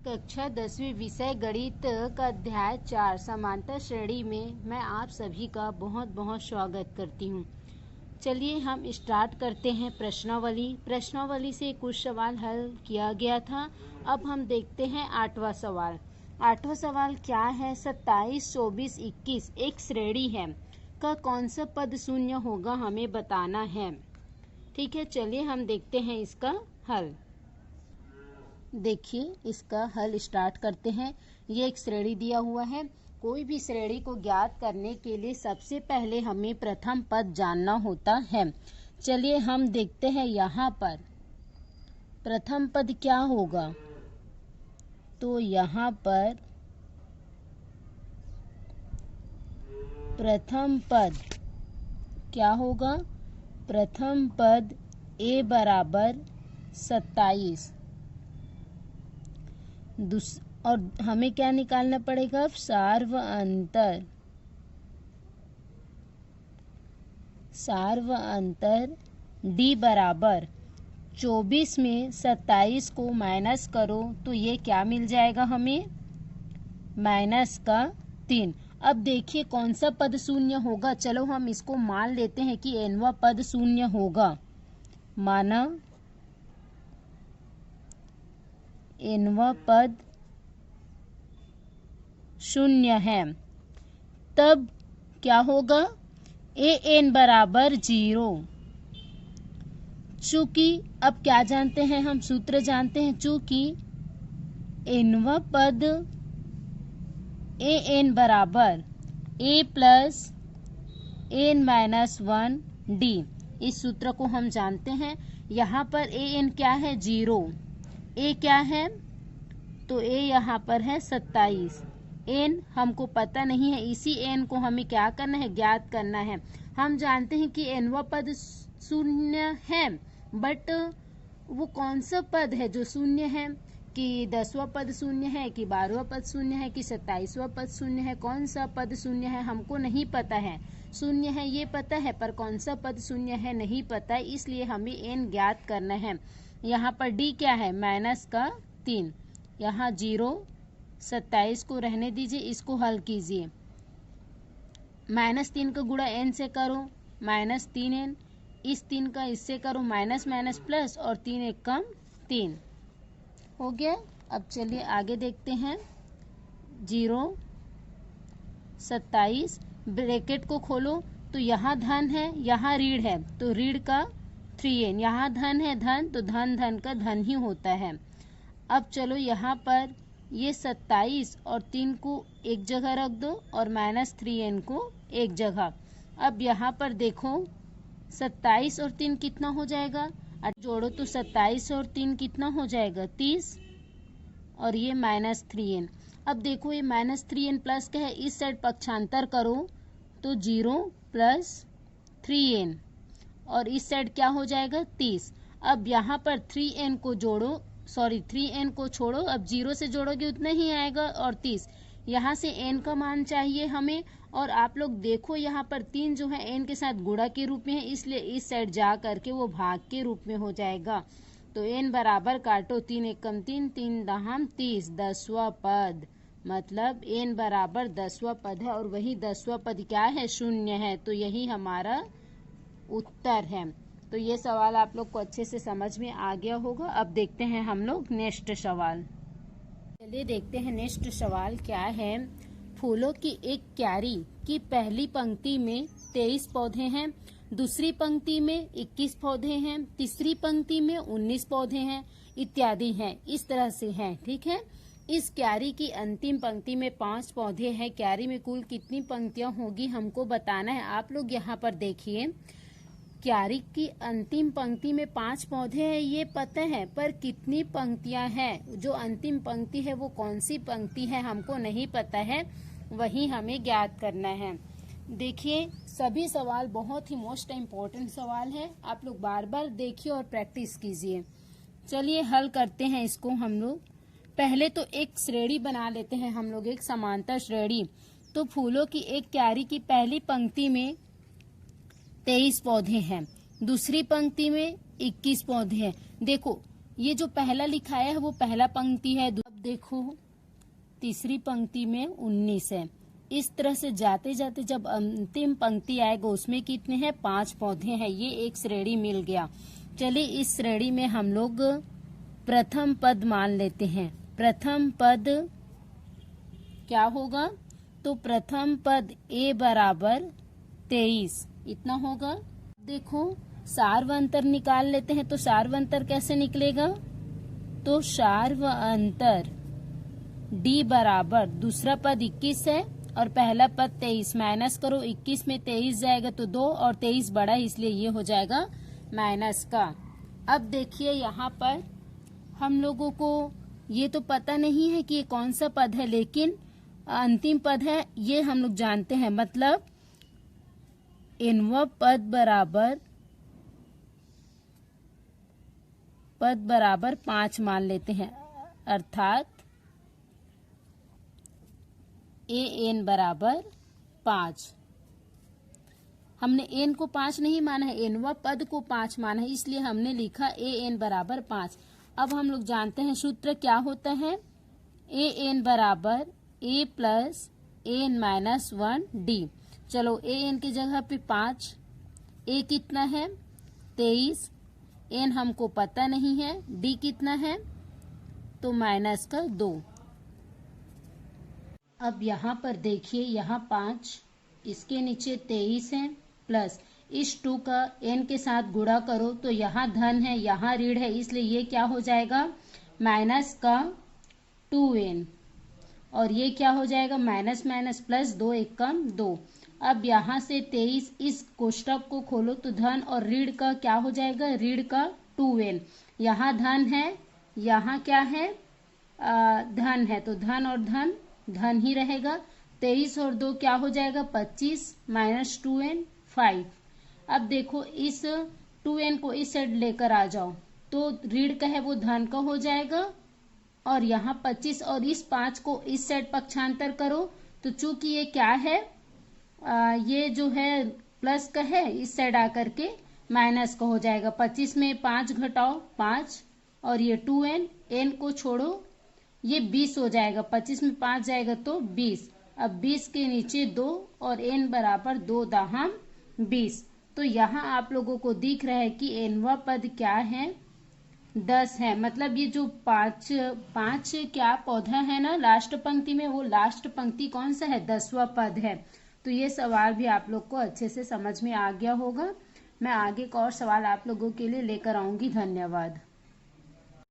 कक्षा 10वीं विषय गणित का अध्याय 4 समांतर श्रेणी में मैं आप सभी का बहुत बहुत स्वागत करती हूँ। चलिए हम स्टार्ट करते हैं प्रश्नावली से कुछ सवाल हल किया गया था। अब हम देखते हैं 8वां सवाल। 8वां सवाल क्या है? 27, 24, 21 एक श्रेणी है का कौन सा पद शून्य होगा हमें बताना है। ठीक है, चलिए हम देखते हैं इसका हल। देखिए इसका हल स्टार्ट करते हैं। ये एक श्रेणी दिया हुआ है। कोई भी श्रेणी को ज्ञात करने के लिए सबसे पहले हमें प्रथम पद जानना होता है। चलिए हम देखते हैं यहाँ पर प्रथम पद क्या होगा। तो यहाँ पर प्रथम पद क्या होगा? प्रथम पद a बराबर 27 और हमें क्या निकालना पड़ेगा? सार्व अंतर d बराबर 24 में 27 को माइनस करो तो ये क्या मिल जाएगा हमें? माइनस का 3। अब देखिए कौन सा पद शून्य होगा। चलो हम इसको मान लेते हैं कि nवां पद शून्य होगा। माना nवां पद शून्य है, तब क्या होगा? an बराबर 0। चूंकि अब क्या जानते हैं हम? सूत्र जानते हैं। चूंकि nवां पद an बराबर a plus n minus 1 d, इस सूत्र को हम जानते हैं। यहाँ पर an क्या है? 0। a क्या है? तो a यहाँ पर है 27। n हमको पता नहीं है, इसी n को हमें क्या करना है? ज्ञात करना है। हम जानते हैं कि nवां पद शून्य है, बट वो कौन सा पद है जो शून्य है? कि 10वां पद शून्य है, कि 12वां पद शून्य है, कि 27वां पद शून्य है? कौन सा पद शून्य है हमको नहीं पता है। शून्य है ये पता है, पर कौन सा पद शून्य है नहीं पता, इसलिए हमें n ज्ञात करना है। यहाँ पर d क्या है? माइनस का 3। यहाँ 0, 27 को रहने दीजिए, इसको हल कीजिए। -3 का गुणा n से करो, -3n। इस 3 का इससे करो, माइनस माइनस प्लस, और 3 एक कम 3 हो गया। अब चलिए आगे देखते हैं। 0, 27 ब्रैकेट को खोलो तो यहाँ धन है, यहाँ ऋण है, तो ऋण का 3n। यहाँ धन है, धन, तो धन धन का धन ही होता है। अब चलो यहाँ पर ये 27 और 3 को एक जगह रख दो और -3n को एक जगह। अब यहाँ पर देखो 27 और 3 कितना हो जाएगा? जोड़ो तो 27 और 3 कितना हो जाएगा? 30, और ये -3n। अब देखो ये -3n प्लस क्या है? इस साइड पक्षांतर करो तो 0 प्लस 3n, और इस साइड क्या हो जाएगा? 30। अब यहाँ पर 3n को जोड़ो, 3n को छोड़ो, अब 0 से जोड़ोगे उतना ही आएगा, और 30। यहाँ से n का मान चाहिए हमें, और आप लोग देखो यहाँ पर 3 जो है n के साथ गुणा के रूप में है, इसलिए इस साइड जा करके वो भाग के रूप में हो जाएगा। तो n बराबर काटो, 3 एकम 3, 3 दहम 30, 10वां पद। मतलब n बराबर 10वां पद है, और वही 10वां पद क्या है? शून्य है। तो यही हमारा उत्तर है। तो ये सवाल आप लोग को अच्छे से समझ में आ गया होगा। अब देखते हैं हम लोग नेक्स्ट सवाल। चलिए देखते हैं नेक्स्ट सवाल क्या है। फूलों की एक क्यारी की पहली पंक्ति में 23 पौधे हैं, दूसरी पंक्ति में 21 पौधे हैं, तीसरी पंक्ति में 19 पौधे हैं, इत्यादि हैं। इस तरह से है, ठीक है। इस क्यारी की अंतिम पंक्ति में 5 पौधे हैं। क्यारी में कुल कितनी पंक्तियां होगी हमको बताना है। आप लोग यहाँ पर देखिए, क्यारी की अंतिम पंक्ति में 5 पौधे हैं ये पता है, पर कितनी पंक्तियां हैं? जो अंतिम पंक्ति है वो कौन सी पंक्ति है हमको नहीं पता है, वही हमें ज्ञात करना है। देखिए सभी सवाल बहुत ही मोस्ट इम्पोर्टेंट सवाल है, आप लोग बार बार देखिए और प्रैक्टिस कीजिए। चलिए हल करते हैं इसको हम लोग। पहले तो एक श्रेणी बना लेते हैं हम लोग, एक समांतर श्रेणी। तो फूलों की एक क्यारी की पहली पंक्ति में 23 पौधे हैं, दूसरी पंक्ति में 21 पौधे हैं। देखो ये जो पहला लिखा है वो पहला पंक्ति है। अब देखो तीसरी पंक्ति में 19 है। इस तरह से जाते जाते जब अंतिम पंक्ति आएगा उसमें कितने हैं, 5 पौधे हैं। ये एक श्रेणी मिल गया। चलिए इस श्रेणी में हम लोग प्रथम पद मान लेते हैं। प्रथम पद क्या होगा, तो प्रथम पद a बराबर 23 इतना होगा। देखो सार्वअंतर निकाल लेते हैं, तो सार्वअंतर कैसे निकलेगा, तो सार्वअंतर d बराबर दूसरा पद 21 है और पहला पद 23, माइनस करो 21 में 23 जाएगा तो 2 और 23 बड़ा है इसलिए ये हो जाएगा माइनस का। अब देखिए यहाँ पर हम लोगों को ये तो पता नहीं है कि ये कौन सा पद है, लेकिन अंतिम पद है ये हम लोग जानते हैं। मतलब nवां पद बराबर 5 मान लेते हैं, अर्थात an बराबर 5। हमने n को 5 नहीं माना है, nवां पद को 5 माना है, इसलिए हमने लिखा an बराबर 5। अब हम लोग जानते हैं सूत्र क्या होता है, an बराबर a plus an minus 1d। चलो an की जगह पे 5, a कितना है 23, n हमको पता नहीं है, d कितना है तो माइनस का 2। अब यहाँ पर देखिए यहाँ 5, इसके नीचे 23 है, प्लस इस 2 का n के साथ गुणा करो तो यहाँ धन है यहाँ ऋण है, इसलिए ये क्या हो जाएगा माइनस का 2n, और ये क्या हो जाएगा माइनस माइनस प्लस 2 एकम 2। अब यहाँ से 23 इस कोष्टक को खोलो तो धन और ऋण का क्या हो जाएगा, ऋण का 2n। यहाँ धन है यहाँ क्या है धन है, तो धन और धन ही रहेगा। 23 और 2 क्या हो जाएगा 25 माइनस 2n 5। अब देखो इस 2n को इस साइड लेकर आ जाओ तो ऋण का है वो धन का हो जाएगा, और यहाँ 25 और इस 5 को इस साइड पक्षांतर करो तो चूंकि ये क्या है ये जो है प्लस का है, इस साइड आकर के माइनस का हो जाएगा। 25 में 5 घटाओ 5 और ये 2n, n को छोड़ो ये 20 हो जाएगा। 25 में 5 जाएगा तो 20। अब 20 के नीचे 2 और n बराबर 2 दाहम 20। तो यहाँ आप लोगों को दिख रहा है कि nवां पद क्या है 10 है। मतलब ये जो पांच क्या पौधा है ना लास्ट पंक्ति में, वो लास्ट पंक्ति कौन सा है 10वां पद है। तो ये सवाल भी आप लोग को अच्छे से समझ में आ गया होगा। मैं आगे का और सवाल आप लोगों के लिए लेकर आऊंगी। धन्यवाद।